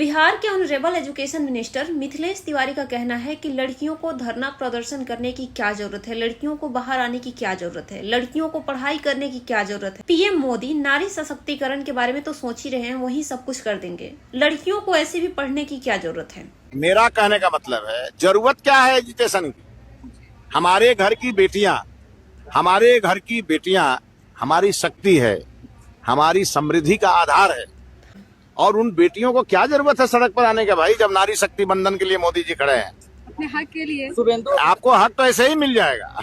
बिहार के honourable education minister Mithilesh Tiwari का कहना है कि लड़कियों को धरना प्रदर्शन करने की क्या जरूरत है, लड़कियों को बाहर आने की क्या जरूरत है, लड़कियों को पढ़ाई करने की क्या जरूरत है। पीएम मोदी नारी सशक्तिकरण के बारे में तो सोच ही रहे हैं, वही सब कुछ कर देंगे। लड़कियों को ऐसे भी पढ़ने की क्या जरूरत है। मेरा कहने का मतलब है, जरूरत क्या है एजुकेशन की। हमारे घर की बेटियां हमारी शक्ति है, हमारी समृद्धि का आधार है। और उन बेटियों को क्या जरूरत है सड़क पर आने के भाई, जब नारी शक्ति बंधन के लिए मोदी जी खड़े हैं। अपने हक के लिए आपको हक तो ऐसे ही मिल जाएगा।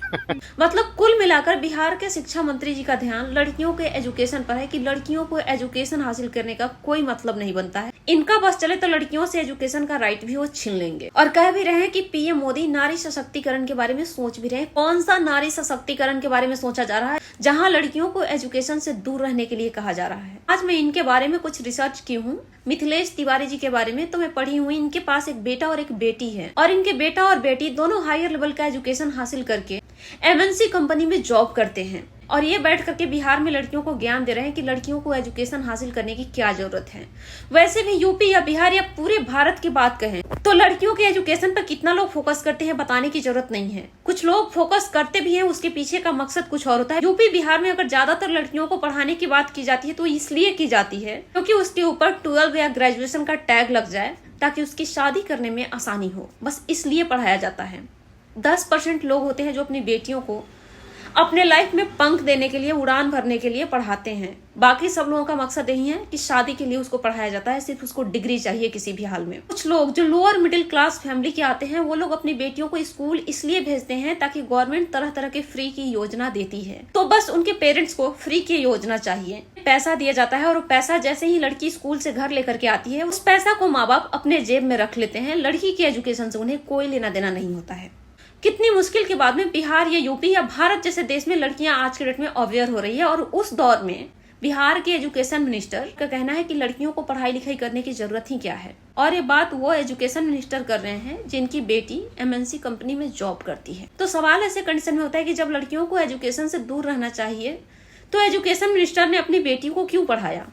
मतलब कुल मिलाकर बिहार के शिक्षा मंत्री जी का ध्यान लड़कियों के एजुकेशन पर है कि लड़कियों को एजुकेशन हासिल करने का कोई मतलब नहीं बनता है। इनका बस चले तो लड़कियों से एजुकेशन का राइट भी वो छीन लेंगे। और कह भी रहे हैं कि पीएम मोदी नारी सशक्तिकरण के बारे में सोच भी रहे हैं। कौन सा नारी सशक्तिकरण के बारे में सोचा जा रहा है जहाँ लड़कियों को एजुकेशन से दूर रहने के लिए कहा जा रहा है। आज मैं इनके बारे में कुछ रिसर्च की हूँ, मिथिलेश तिवारी जी के बारे में तो मैं पढ़ी हुई। इनके पास एक बेटा और एक बेटी है और इनके बेटा और बेटी दोनों हायर लेवल का एजुकेशन हासिल करके एमएनसी कंपनी में जॉब करते हैं। और ये बैठ करके बिहार में लड़कियों को ज्ञान दे रहे हैं कि लड़कियों को एजुकेशन हासिल करने की क्या जरूरत है। वैसे भी यूपी या बिहार या पूरे भारत की बात कहें तो लड़कियों के एजुकेशन पर कितना लोग फोकस करते हैं बताने की जरूरत नहीं है। कुछ लोग फोकस करते भी हैं, उसके पीछे का मकसद कुछ और होता है। यूपी बिहार में अगर ज्यादातर लड़कियों को पढ़ाने की बात की जाती है तो इसलिए की जाती है क्योंकि उसके ऊपर 12 या ग्रेजुएशन का टैग लग जाए ताकि उसकी शादी करने में आसानी हो, बस इसलिए पढ़ाया जाता है। 10% लोग होते हैं जो अपनी बेटियों को अपने लाइफ में पंख देने के लिए, उड़ान भरने के लिए पढ़ाते हैं। बाकी सब लोगों का मकसद यही है कि शादी के लिए उसको पढ़ाया जाता है, सिर्फ उसको डिग्री चाहिए किसी भी हाल में। कुछ लोग जो लोअर मिडिल क्लास फैमिली के आते हैं वो लोग अपनी बेटियों को स्कूल इसलिए भेजते हैं ताकि गवर्नमेंट तरह तरह के फ्री की योजना देती है, तो बस उनके पेरेंट्स को फ्री की योजना चाहिए। पैसा दिया जाता है और पैसा जैसे ही लड़की स्कूल से घर लेकर के आती है उस पैसा को माँ बाप अपने जेब में रख लेते हैं। लड़की के एजुकेशन से उन्हें कोई लेना देना नहीं होता है। कितनी मुश्किल के बाद में बिहार या यूपी या भारत जैसे देश में लड़कियां आज के डेट में अवेयर हो रही है। और उस दौर में बिहार के एजुकेशन मिनिस्टर का कहना है कि लड़कियों को पढ़ाई लिखाई करने की जरूरत ही क्या है। और ये बात वो एजुकेशन मिनिस्टर कर रहे हैं जिनकी बेटी एमएनसी कंपनी में जॉब करती है। तो सवाल ऐसे कंडीशन में होता है कि जब लड़कियों को एजुकेशन से दूर रहना चाहिए तो एजुकेशन मिनिस्टर ने अपनी बेटी को क्यों पढ़ाया।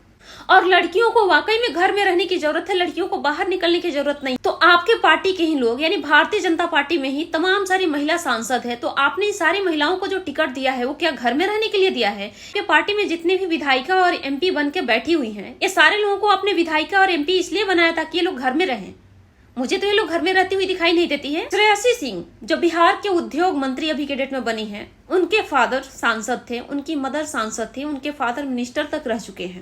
और लड़कियों को वाकई में घर में रहने की जरूरत है, लड़कियों को बाहर निकलने की जरूरत नहीं। तो आपके पार्टी के ही लोग यानी भारतीय जनता पार्टी में ही तमाम सारी महिला सांसद है, तो आपने सारी महिलाओं को जो टिकट दिया है वो क्या घर में रहने के लिए दिया है। ये पार्टी में जितनी भी विधायिका और एमपी बन के बैठी हुई हैं, ये सारे लोगों को आपने विधायिका और एमपी इसलिए बनाया ताकि ये लोग घर में रहें। मुझे तो ये लोग घर में रहती हुई दिखाई नहीं देती है। श्रेयसी सिंह जो बिहार के उद्योग मंत्री अभी के डेट में बनी है, उनके फादर सांसद थे, उनकी मदर सांसद थी, उनके फादर मिनिस्टर तक रह चुके हैं।